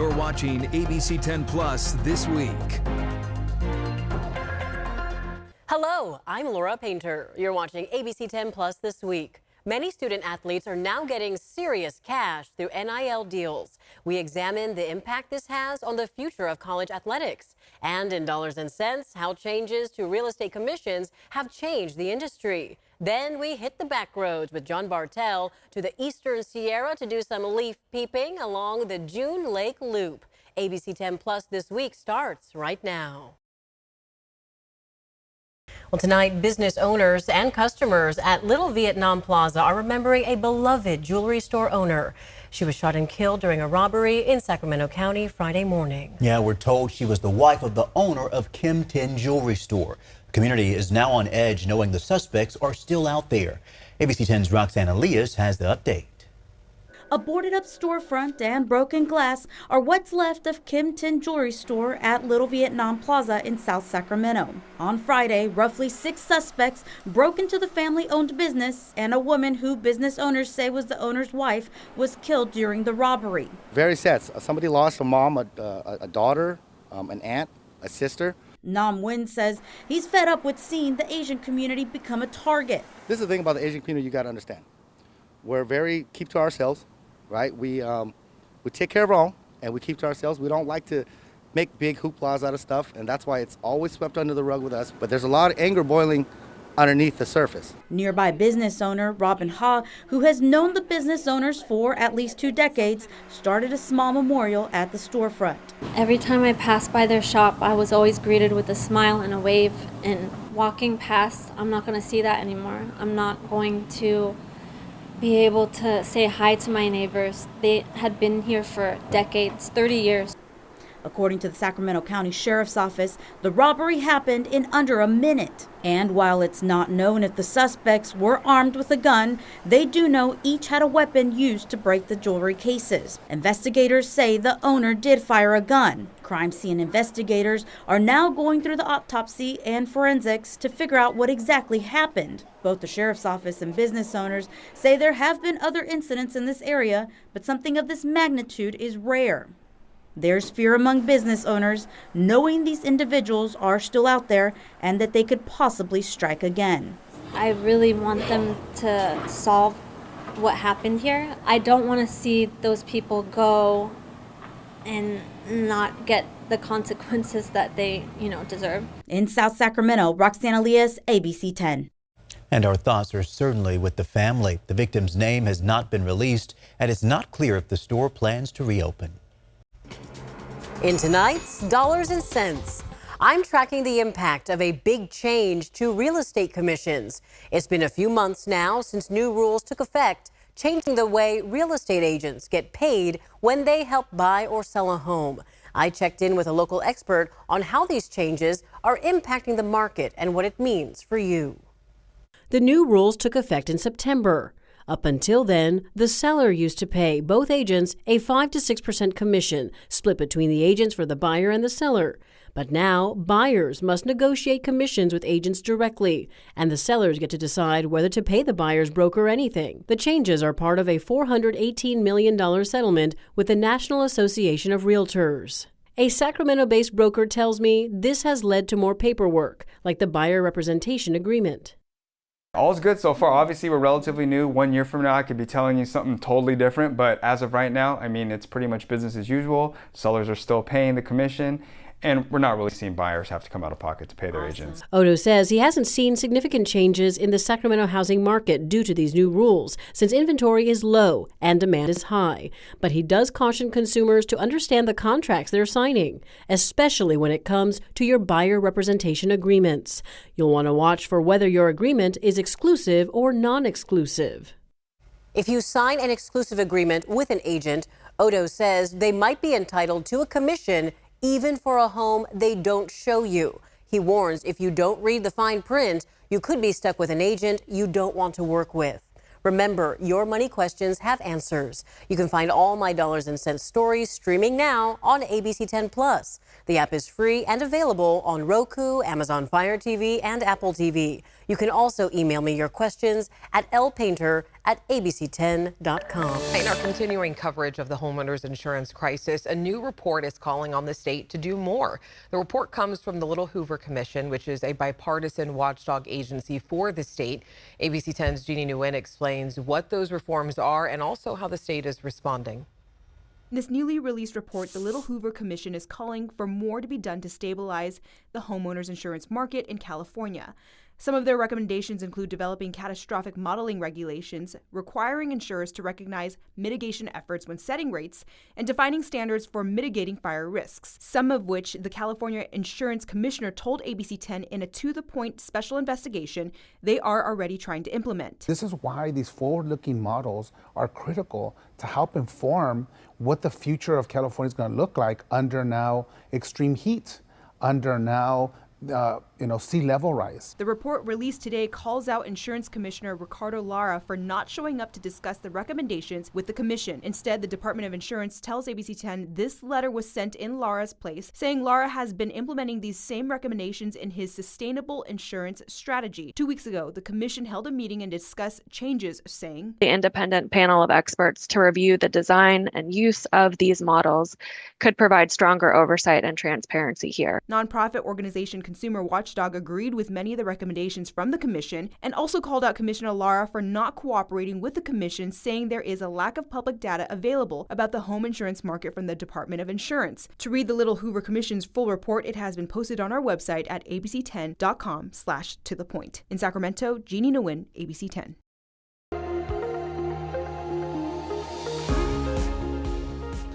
You're watching ABC10 Plus This Week. Hello, I'm Laura Painter. You're watching ABC10 Plus This Week. Many student athletes are now getting serious cash through NIL deals. We examine the impact this has on the future of college athletics. And in dollars and cents, how changes to real estate commissions have changed the industry. Then we hit the Backroads with John Bartel to the Eastern Sierra to do some leaf peeping along the June Lake Loop. ABC10 Plus This Week starts right now. Well, tonight, business owners and customers at Little Vietnam Plaza are remembering a beloved jewelry store owner. She was shot and killed during a robbery in Sacramento County Friday morning. Yeah, we're told she was the wife of the owner of Kim 10 Jewelry Store. The community is now on edge knowing the suspects are still out there. ABC 10's Roxanne Elias has the update. A boarded-up storefront and broken glass are what's left of Kim 10 Jewelry Store at Little Vietnam Plaza in South Sacramento. On Friday, roughly 6 suspects broke into the family-owned business, and a woman who business owners say was the owner's wife was killed during the robbery. Very sad. Somebody lost a mom, a daughter, an aunt, a sister. Nam Nguyen says he's fed up with seeing the Asian community become a target. This is the thing about the Asian community you got to understand. We're keep to ourselves. Right, we take care of our own, and we keep to ourselves. We don't like to make big hooplas out of stuff, and that's why it's always swept under the rug with us. But there's a lot of anger boiling underneath the surface. Nearby business owner Robin Ha, who has known the business owners for at least 2 decades, started a small memorial at the storefront. Every time I passed by their shop, I was always greeted with a smile and a wave. And walking past, I'm not going to see that anymore. I'm not going to be able to say hi to my neighbors. They had been here for decades, 30 years. According to the Sacramento County Sheriff's Office, the robbery happened in under a minute. And while it's not known if the suspects were armed with a gun, they do know each had a weapon used to break the jewelry cases. Investigators say the owner did fire a gun. Crime scene investigators are now going through the autopsy and forensics to figure out what exactly happened. Both the Sheriff's Office and business owners say there have been other incidents in this area, but something of this magnitude is rare. There's fear among business owners, knowing these individuals are still out there and that they could possibly strike again. I really want them to solve what happened here. I don't want to see those people go and not get the consequences that they, deserve. In South Sacramento, Roxanne Elias, ABC 10. And our thoughts are certainly with the family. The victim's name has not been released, and it's not clear if the store plans to reopen. In tonight's Dollars and Cents, I'm tracking the impact of a big change to real estate commissions. It's been a few months now since new rules took effect, changing the way real estate agents get paid when they help buy or sell a home. I checked in with a local expert on how these changes are impacting the market and what it means for you. The new rules took effect in September. Up until then, the seller used to pay both agents a 5 to 6% commission, split between the agents for the buyer and the seller. But now, buyers must negotiate commissions with agents directly, and the sellers get to decide whether to pay the buyer's broker anything. The changes are part of a $418 million settlement with the National Association of Realtors. A Sacramento-based broker tells me this has led to more paperwork, like the buyer representation agreement. All's good so far. Obviously, we're relatively new. 1 year from now, I could be telling you something totally different. But as of right now, it's pretty much business as usual. Sellers are still paying the commission. And we're not really seeing buyers have to come out of pocket to pay their agents. Otto says he hasn't seen significant changes in the Sacramento housing market due to these new rules, since inventory is low and demand is high. But he does caution consumers to understand the contracts they're signing, especially when it comes to your buyer representation agreements. You'll want to watch for whether your agreement is exclusive or non-exclusive. If you sign an exclusive agreement with an agent, Otto says they might be entitled to a commission even for a home they don't show you. He warns if you don't read the fine print, you could be stuck with an agent you don't want to work with. Remember, your money questions have answers. You can find all my Dollars and Cents stories streaming now on ABC10 Plus. The app is free and available on Roku, Amazon Fire TV, and Apple TV. You can also email me your questions at lpainter at ABC10.com. In our continuing coverage of the homeowners insurance crisis, a new report is calling on the state to do more. The report comes from the Little Hoover Commission, which is a bipartisan watchdog agency for the state. ABC 10's Jeannie Nguyen explains what those reforms are and also how the state is responding. In this newly released report, the Little Hoover Commission is calling for more to be done to stabilize the homeowners insurance market in California. Some of their recommendations include developing catastrophic modeling regulations, requiring insurers to recognize mitigation efforts when setting rates, and defining standards for mitigating fire risks, some of which the California Insurance Commissioner told ABC 10 in a to-the-point special investigation they are already trying to implement. This is why these forward-looking models are critical to help inform what the future of California is going to look like under now extreme heat, under now sea level rise. The report released today calls out Insurance Commissioner Ricardo Lara for not showing up to discuss the recommendations with the commission. Instead, the Department of Insurance tells ABC 10 this letter was sent in Lara's place, saying Lara has been implementing these same recommendations in his sustainable insurance strategy. 2 weeks ago, the commission held a meeting and discussed changes, saying the independent panel of experts to review the design and use of these models could provide stronger oversight and transparency here. Nonprofit organization Consumer Watchdog agreed with many of the recommendations from the commission and also called out Commissioner Lara for not cooperating with the commission, saying there is a lack of public data available about the home insurance market from the Department of Insurance. To read the Little Hoover Commission's full report, it has been posted on our website at abc10.com/to-the-point. In Sacramento, Jeannie Nguyen, ABC 10.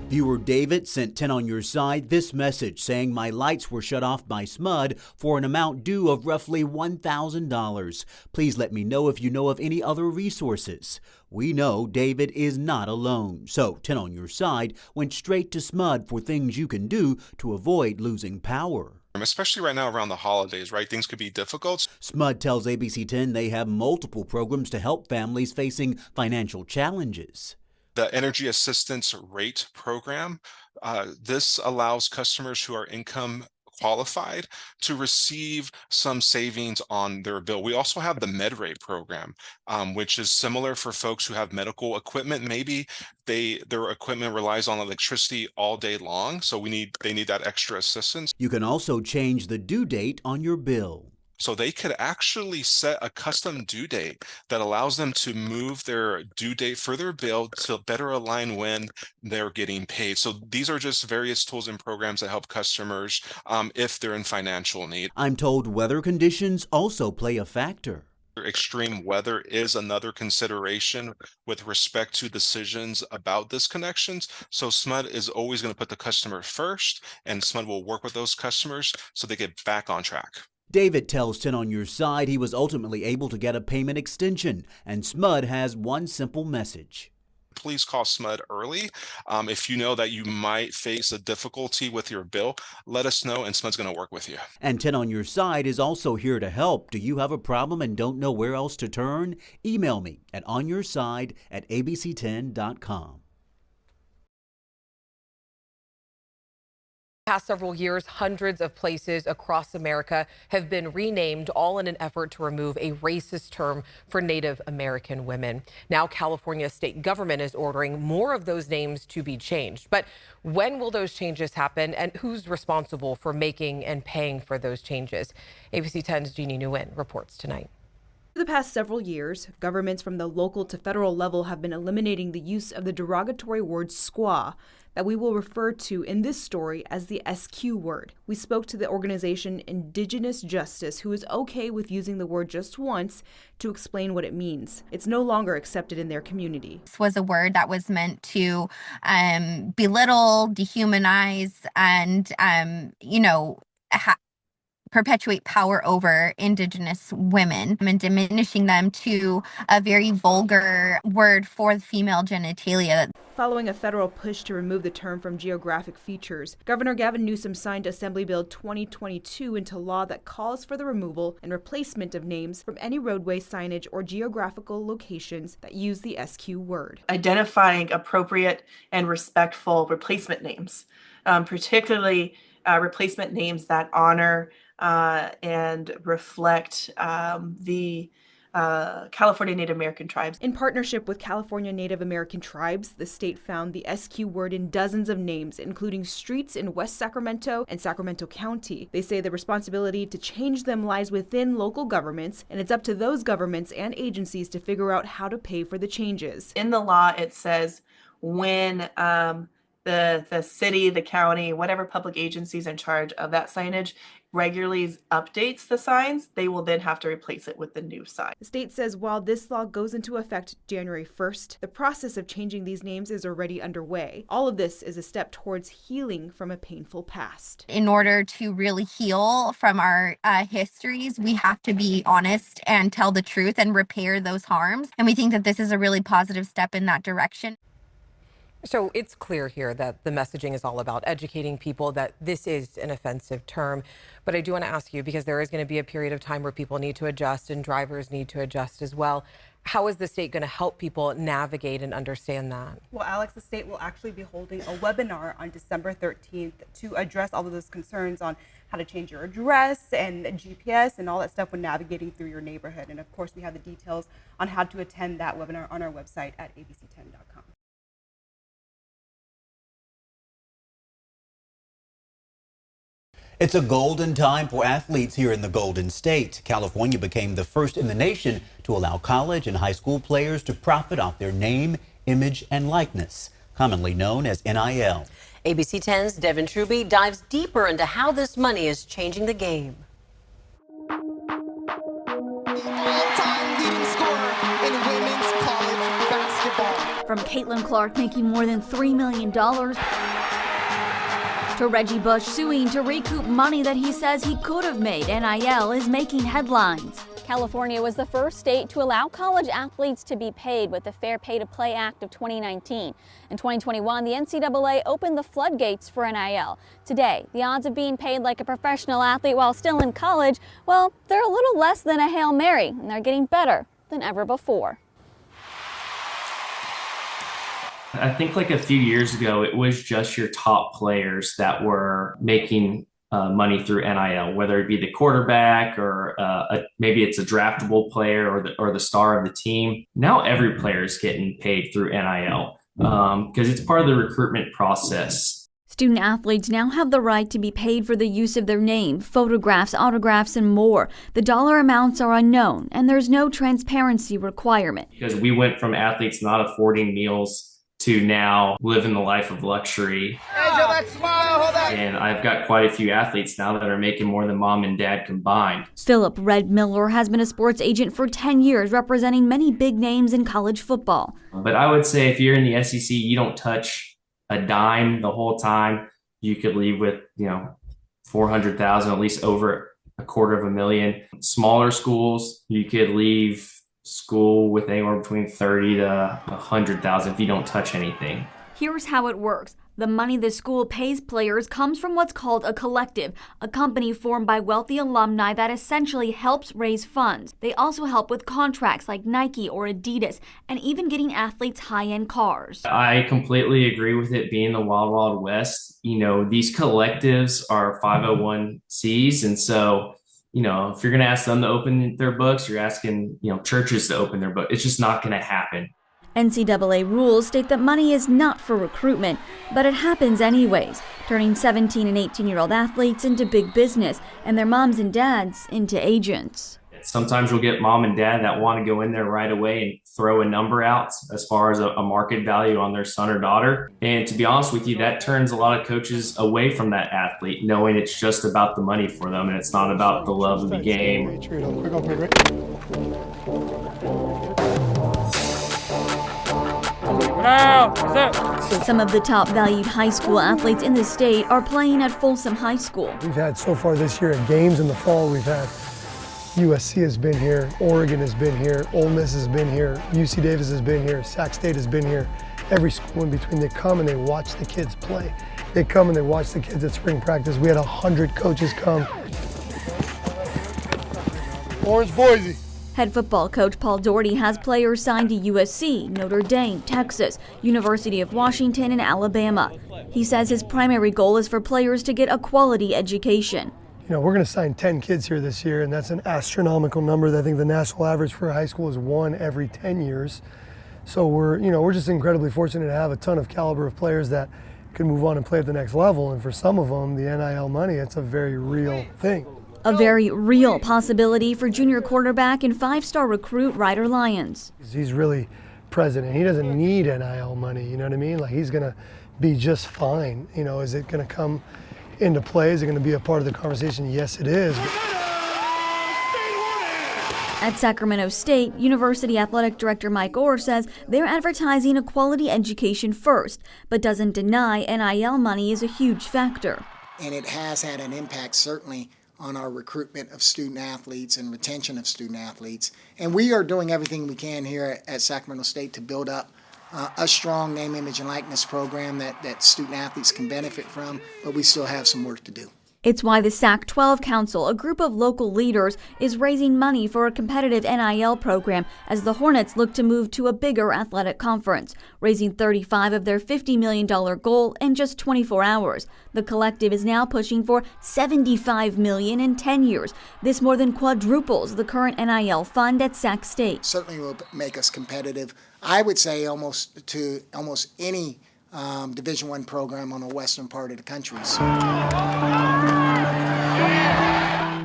Viewer David sent 10 on your side this message saying my lights were shut off by SMUD for an amount due of roughly $1,000. Please let me know if you know of any other resources. We know David is not alone. So 10 on your side went straight to SMUD for things you can do to avoid losing power. Especially right now around the holidays, right? Things could be difficult. SMUD tells ABC 10 they have multiple programs to help families facing financial challenges. The Energy Assistance Rate Program, this allows customers who are income qualified to receive some savings on their bill. We also have the MedRate program, which is similar for folks who have medical equipment. Maybe their equipment relies on electricity all day long, so they need that extra assistance. You can also change the due date on your bill. So they could actually set a custom due date that allows them to move their due date for their bill to better align when they're getting paid. So these are just various tools and programs that help customers if they're in financial need. I'm told weather conditions also play a factor. Extreme weather is another consideration with respect to decisions about disconnections. So SMUD is always going to put the customer first, and SMUD will work with those customers so they get back on track. David tells 10 on your side he was ultimately able to get a payment extension, and SMUD has one simple message. Please call SMUD early. If you know that you might face a difficulty with your bill, let us know and SMUD's going to work with you. And 10 on your side is also here to help. Do you have a problem and don't know where else to turn? Email me at onyourside@abc10.com. Past several years, hundreds of places across America have been renamed, all in an effort to remove a racist term for Native American women. Now, California state government is ordering more of those names to be changed. But when will those changes happen, and who's responsible for making and paying for those changes? ABC 10's Jeannie Nguyen reports tonight. For the past several years, governments from the local to federal level have been eliminating the use of the derogatory word squaw that we will refer to in this story as the SQ word. We spoke to the organization Indigenous Justice, who is okay with using the word just once to explain what it means. It's no longer accepted in their community. This was a word that was meant to belittle, dehumanize, and, perpetuate power over Indigenous women and diminishing them to a very vulgar word for female genitalia. Following a federal push to remove the term from geographic features, Governor Gavin Newsom signed Assembly Bill 2022 into law that calls for the removal and replacement of names from any roadway signage or geographical locations that use the SQ word. Identifying appropriate and respectful replacement names, particularly replacement names that honor and reflect the California Native American tribes. In partnership with California Native American tribes, the state found the SQ word in dozens of names, including streets in West Sacramento and Sacramento County. They say the responsibility to change them lies within local governments, and it's up to those governments and agencies to figure out how to pay for the changes. In the law, it says when the city, the county, whatever public agency is in charge of that signage regularly updates the signs, they will then have to replace it with the new sign. The state says while this law goes into effect January 1st, the process of changing these names is already underway. All of this is a step towards healing from a painful past. In order to really heal from our histories, we have to be honest and tell the truth and repair those harms. And we think that this is a really positive step in that direction. So it's clear here that the messaging is all about educating people that this is an offensive term. But I do want to ask you, because there is going to be a period of time where people need to adjust and drivers need to adjust as well. How is the state going to help people navigate and understand that? Well, Alex, the state will actually be holding a webinar on December 13th to address all of those concerns on how to change your address and GPS and all that stuff when navigating through your neighborhood. And of course, we have the details on how to attend that webinar on our website at abc10.com. It's a golden time for athletes here in the Golden State. California became the first in the nation to allow college and high school players to profit off their name, image, and likeness, commonly known as NIL. ABC 10's Devin Truby dives deeper into how this money is changing the game. All-time leading scorer in women's college basketball. From Caitlin Clark making more than $3 million to Reggie Bush suing to recoup money that he says he could have made, NIL is making headlines. California was the first state to allow college athletes to be paid with the Fair Pay to Play Act of 2019. In 2021, the NCAA opened the floodgates for NIL. Today, the odds of being paid like a professional athlete while still in college, well, they're a little less than a Hail Mary, and they're getting better than ever before. I think like a few years ago, it was just your top players that were making money through NIL, whether it be the quarterback or maybe it's a draftable player or the star of the team. Now every player is getting paid through NIL because it's part of the recruitment process. Student athletes now have the right to be paid for the use of their name, photographs, autographs, and more. The dollar amounts are unknown, and there's no transparency requirement. Because we went from athletes not affording meals to now living the life of luxury. And I've got quite a few athletes now that are making more than mom and dad combined. Philip Red Miller has been a sports agent for 10 years, representing many big names in college football. But I would say if you're in the SEC, you don't touch a dime the whole time. You could leave with, $400,000, at least over $250,000. Smaller schools, you could leave school with anywhere between $30,000 to $100,000 if you don't touch anything. Here's how it works. The money the school pays players comes from what's called a collective, a company formed by wealthy alumni that essentially helps raise funds. They also help with contracts like Nike or Adidas, and even getting athletes high-end cars. I completely agree with it being the Wild Wild West. These collectives are 501(c)s, and so if you're going to ask them to open their books, you're asking, churches to open their book. It's just not going to happen. NCAA rules state that money is not for recruitment, but it happens anyways, turning 17 and 18-year-old athletes into big business and their moms and dads into agents. Sometimes you'll get mom and dad that want to go in there right away and throw a number out as far as a market value on their son or daughter. And to be honest with you, that turns a lot of coaches away from that athlete, knowing it's just about the money for them and it's not about the love of the game. Some of the top valued high school athletes in the state are playing at Folsom High School. We've had so far this year at games in the fall, we've had USC has been here, Oregon has been here, Ole Miss has been here, UC Davis has been here, Sac State has been here. Every school in between, they come and they watch the kids play. They come and they watch the kids at spring practice. We had 100 coaches come. Orange Boise. Head football coach Paul Doherty has players signed to USC, Notre Dame, Texas, University of Washington, and Alabama. He says his primary goal is for players to get a quality education. we're going to sign 10 kids here this year, and that's an astronomical number. I think the national average for a high school is 1 every 10 years. So we're just incredibly fortunate to have a ton of caliber of players that can move on and play at the next level. And for some of them, the NIL money, it's a very real thing. A very real possibility for junior quarterback and 5-star recruit Ryder Lyons. He's really present, and he doesn't need NIL money, you know what I mean? Like, he's going to be just fine. Is it going to come into play? Is it going to be a part of the conversation? Yes, it is. At Sacramento State, University Athletic Director Mike Orr says they're advertising a quality education first, but doesn't deny NIL money is a huge factor. And it has had an impact, certainly, on our recruitment of student athletes and retention of student athletes. And we are doing everything we can here at Sacramento State to build up a strong name, image, and likeness program that student athletes can benefit from, but we still have some work to do. It's why the Sac-12 Council, a group of local leaders, is raising money for a competitive NIL program as the Hornets look to move to a bigger athletic conference, raising $35 of their $50 million goal in just 24 hours. The collective is now pushing for $75 million in 10 years. This more than quadruples the current NIL fund at Sac State. Certainly will make us competitive, I would say, almost any Division I program on the western part of the country.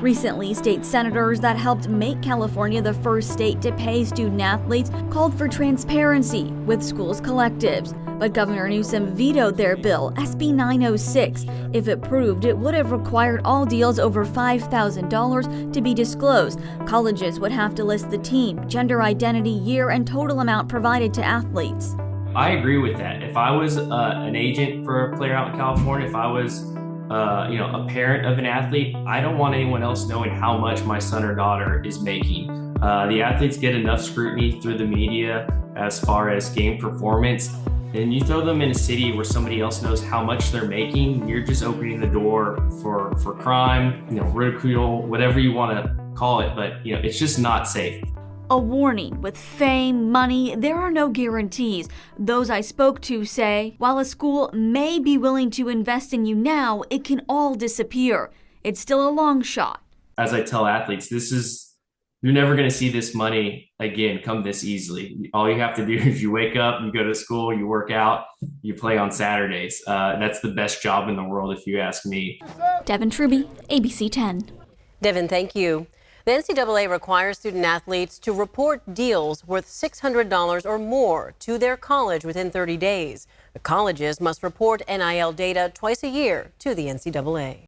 Recently, state senators that helped make California the first state to pay student athletes called for transparency with schools' collectives. But Governor Newsom vetoed their bill, SB 906. If approved, it would have required all deals over $5,000 to be disclosed. Colleges would have to list the team, gender identity, year, and total amount provided to athletes. I agree with that. If I was an agent for a player out in California, if I was a parent of an athlete, I don't want anyone else knowing how much my son or daughter is making. The athletes get enough scrutiny through the media as far as game performance, and you throw them in a city where somebody else knows how much they're making, you're just opening the door for crime, ridicule, whatever you want to call it, but it's just not safe. A warning, with fame, money, there are no guarantees. Those I spoke to say, while a school may be willing to invest in you now, it can all disappear. It's still a long shot. As I tell athletes, you're never going to see this money again come this easily. All you have to do is you wake up, you go to school, you work out, you play on Saturdays. That's the best job in the world, if you ask me. Devin Truby, ABC 10. Devin, thank you. The NCAA requires student athletes to report deals worth $600 or more to their college within 30 days. The colleges must report NIL data twice a year to the NCAA.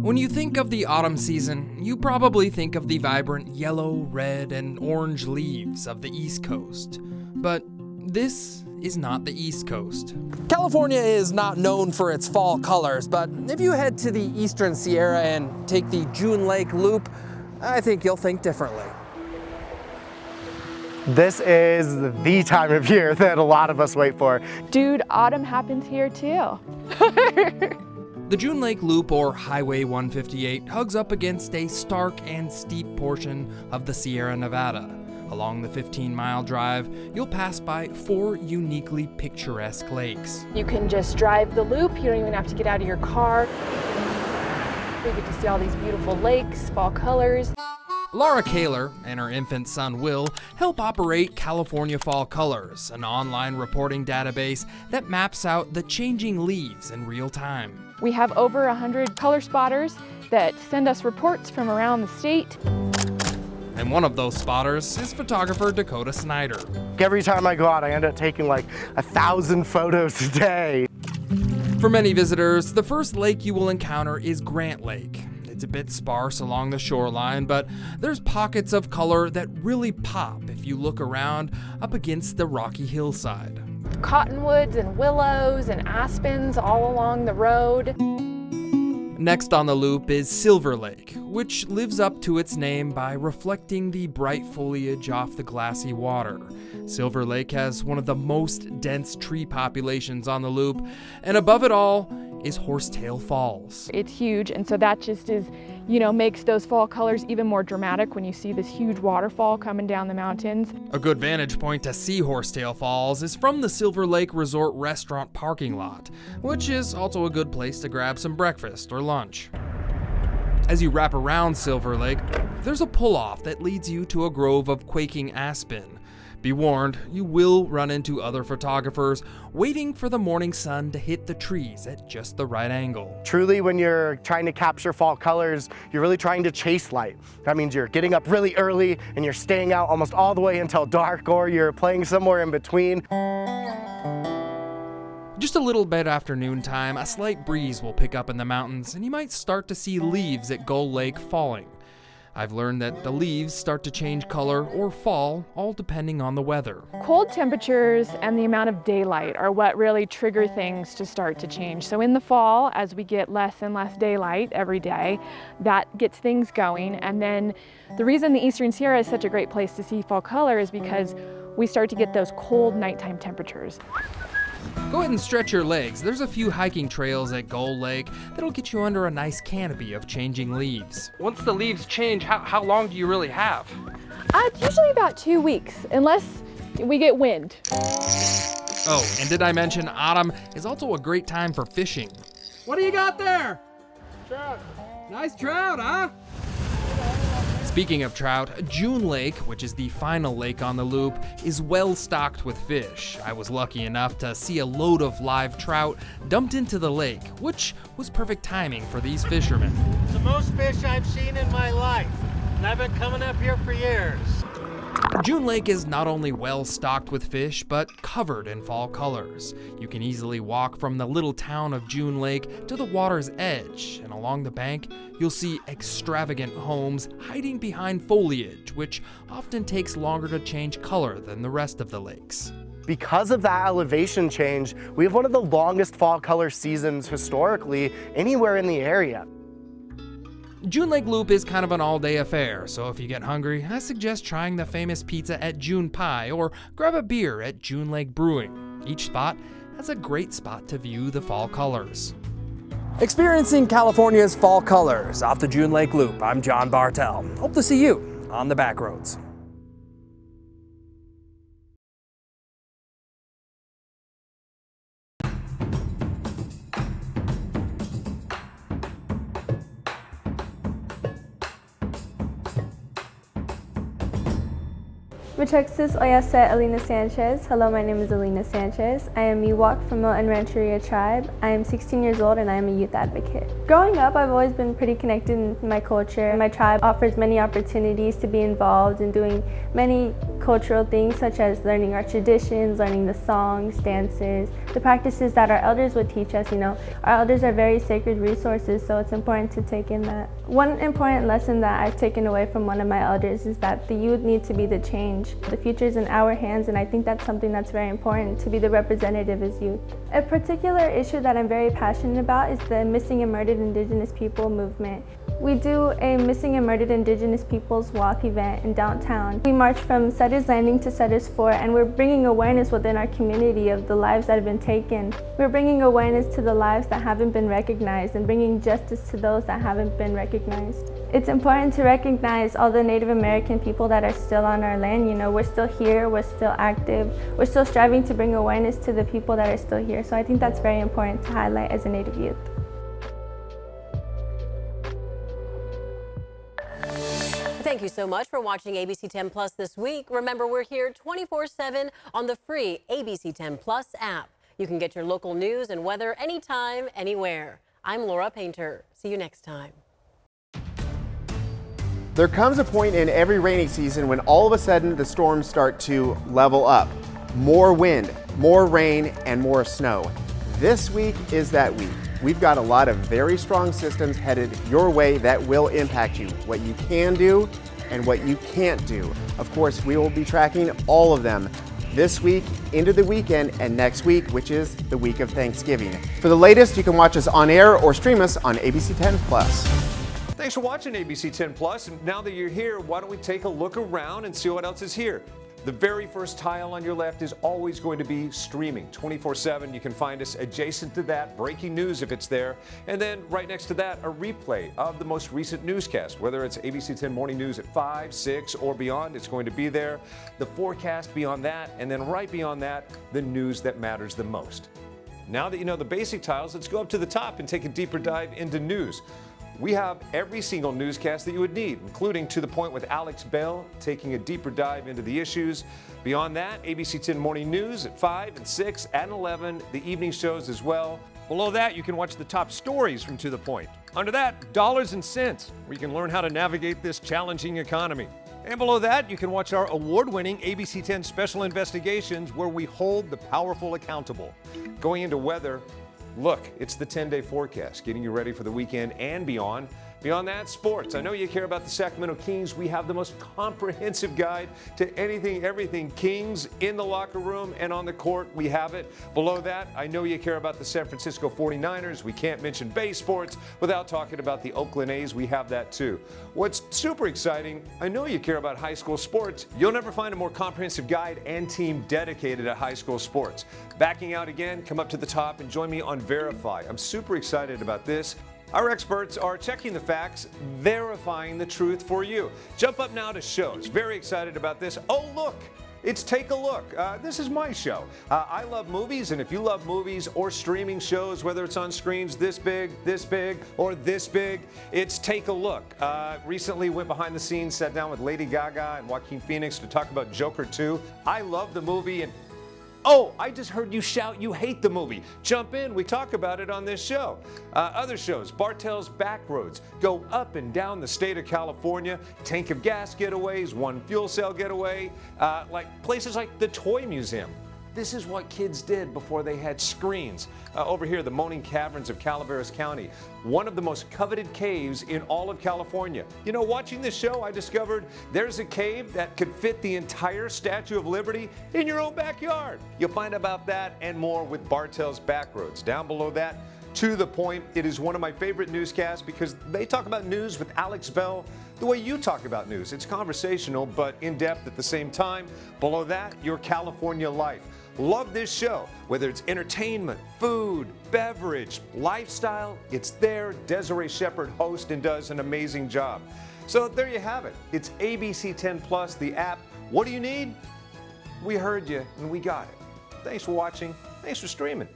When you think of the autumn season, you probably think of the vibrant yellow, red, and orange leaves of the East Coast. But this is not the East Coast. California is not known for its fall colors, but if you head to the Eastern Sierra and take the June Lake Loop, I think you'll think differently. This is the time of year that a lot of us wait for. Dude, autumn happens here too. The June Lake Loop, or Highway 158, hugs up against a stark and steep portion of the Sierra Nevada. Along the 15-mile drive, you'll pass by 4 uniquely picturesque lakes. You can just drive the loop. You don't even have to get out of your car. We get to see all these beautiful lakes, fall colors. Laura Kaler and her infant son Will help operate California Fall Colors, an online reporting database that maps out the changing leaves in real time. We have over 100 color spotters that send us reports from around the state. And one of those spotters is photographer Dakota Snyder. Every time I go out, I end up taking like 1,000 photos a day. For many visitors, the first lake you will encounter is Grant Lake. It's a bit sparse along the shoreline, but there's pockets of color that really pop if you look around up against the rocky hillside. Cottonwoods and willows and aspens all along the road. Next on the loop is Silver Lake, which lives up to its name by reflecting the bright foliage off the glassy water. Silver Lake has one of the most dense tree populations on the loop, and above it all, is Horsetail Falls. It's huge, and so that just is, makes those fall colors even more dramatic when you see this huge waterfall coming down the mountains. A good vantage point to see Horsetail Falls is from the Silver Lake Resort restaurant parking lot, which is also a good place to grab some breakfast or lunch. As you wrap around Silver Lake, there's a pull-off that leads you to a grove of quaking aspen. Be warned, you will run into other photographers waiting for the morning sun to hit the trees at just the right angle. Truly, when you're trying to capture fall colors, you're really trying to chase light. That means you're getting up really early and you're staying out almost all the way until dark, or you're playing somewhere in between. Just a little bit after noontime, a slight breeze will pick up in the mountains and you might start to see leaves at Gull Lake falling. I've learned that the leaves start to change color or fall, all depending on the weather. Cold temperatures and the amount of daylight are what really trigger things to start to change. So in the fall, as we get less and less daylight every day, that gets things going. And then the reason the Eastern Sierra is such a great place to see fall color is because we start to get those cold nighttime temperatures. Go ahead and stretch your legs. There's a few hiking trails at Gull Lake that'll get you under a nice canopy of changing leaves. Once the leaves change, how long do you really have? It's usually about 2 weeks, unless we get wind. Oh, and did I mention autumn is also a great time for fishing. What do you got there? Trout. Nice trout, huh? Speaking of trout, June Lake, which is the final lake on the loop, is well stocked with fish. I was lucky enough to see a load of live trout dumped into the lake, which was perfect timing for these fishermen. It's the most fish I've seen in my life, and I've been coming up here for years. June Lake is not only well stocked with fish, but covered in fall colors. You can easily walk from the little town of June Lake to the water's edge, and along the bank, you'll see extravagant homes hiding behind foliage, which often takes longer to change color than the rest of the lakes. Because of that elevation change, we have one of the longest fall color seasons historically anywhere in the area. June Lake Loop is kind of an all-day affair, so if you get hungry, I suggest trying the famous pizza at June Pie or grab a beer at June Lake Brewing. Each spot has a great spot to view the fall colors. Experiencing California's fall colors off the June Lake Loop, I'm John Bartel. Hope to see you on the Backroads. Texas Oyase Alina Sanchez. Hello, my name is Alina Sanchez. I am Miwok from Milton Rancheria Tribe. I am 16 years old and I am a youth advocate. Growing up, I've always been pretty connected in my culture. My tribe offers many opportunities to be involved in doing many cultural things, such as learning our traditions, learning the songs, dances, the practices that our elders would teach us. Our elders are very sacred resources, so it's important to take in that. One important lesson that I've taken away from one of my elders is that the youth need to be the change. The future is in our hands, and I think that's something that's very important, to be the representative as youth. A particular issue that I'm very passionate about is the Missing and Murdered Indigenous People movement. We do a Missing and Murdered Indigenous Peoples Walk event in downtown. We march from Sutter's Landing to Sutter's Fort, and we're bringing awareness within our community of the lives that have been taken. We're bringing awareness to the lives that haven't been recognized and bringing justice to those that haven't been recognized. It's important to recognize all the Native American people that are still on our land. We're still here, we're still active, we're still striving to bring awareness to the people that are still here. So I think that's very important to highlight as a Native youth. Thank you so much for watching ABC 10 Plus this week. Remember, we're here 24/7 on the free ABC 10 Plus app. You can get your local news and weather anytime, anywhere. I'm Laura Painter. See you next time. There comes a point in every rainy season when all of a sudden the storms start to level up. More wind, more rain, and more snow. This week is that week. We've got a lot of very strong systems headed your way that will impact you. What you can do and what you can't do. Of course, we will be tracking all of them this week, into the weekend, and next week, which is the week of Thanksgiving. For the latest, you can watch us on air or stream us on ABC 10 Plus. Thanks for watching ABC 10 Plus. And now that you're here, why don't we take a look around and see what else is here? The very first tile on your left is always going to be streaming 24/7. You can find us adjacent to that, breaking news if it's there. And then right next to that, a replay of the most recent newscast. Whether it's ABC 10 Morning News at 5, 6, or beyond, it's going to be there. The forecast beyond that, and then right beyond that, the news that matters the most. Now that you know the basic tiles, let's go up to the top and take a deeper dive into news. We have every single newscast that you would need, including To the Point with Alex Bell, taking a deeper dive into the issues. Beyond that, ABC 10 Morning News at 5 and 6 and 11, the evening shows as well. Below that, you can watch the top stories from To the Point. Under that, Dollars and Cents, where you can learn how to navigate this challenging economy. And below that, you can watch our award-winning ABC 10 Special Investigations, where we hold the powerful accountable. Going into weather, look, it's the 10-day forecast, getting you ready for the weekend and beyond. Beyond that, sports. I know you care about the Sacramento Kings. We have the most comprehensive guide to anything, everything Kings in the locker room and on the court. We have it. Below that, I know you care about the San Francisco 49ers. We can't mention Bay Sports without talking about the Oakland A's. We have that too. What's super exciting, I know you care about high school sports. You'll never find a more comprehensive guide and team dedicated to high school sports. Backing out again, come up to the top and join me on Verify. I'm super excited about this. Our experts are checking the facts, verifying the truth for you. Jump up now to shows. Very excited about this. Oh, look, it's Take a Look. This is my show. I love movies, and if you love movies or streaming shows, whether it's on screens this big, or this big, it's Take a Look. Recently went behind the scenes, sat down with Lady Gaga and Joaquin Phoenix to talk about Joker 2. I love the movie, and oh, I just heard you shout you hate the movie. Jump in, we talk about it on this show. Other shows, Bartell's Backroads, go up and down the state of California, tank of gas getaways, one fuel cell getaway, like places like the Toy Museum. This is what kids did before they had screens. Over here, the Moaning Caverns of Calaveras County, one of the most coveted caves in all of California. You know, watching this show, I discovered there's a cave that could fit the entire Statue of Liberty in your own backyard. You'll find about that and more with Bartell's Backroads. Down below that, To the Point. It is one of my favorite newscasts because they talk about news with Alex Bell the way you talk about news. It's conversational but in-depth at the same time. Below that, Your California Life. Love this show. Whether it's entertainment, food, beverage, lifestyle, it's there. Desiree Shepherd hosts and does an amazing job. So there you have it. It's ABC 10 Plus, the app. What do you need? We heard you and we got it. Thanks for watching. Thanks for streaming.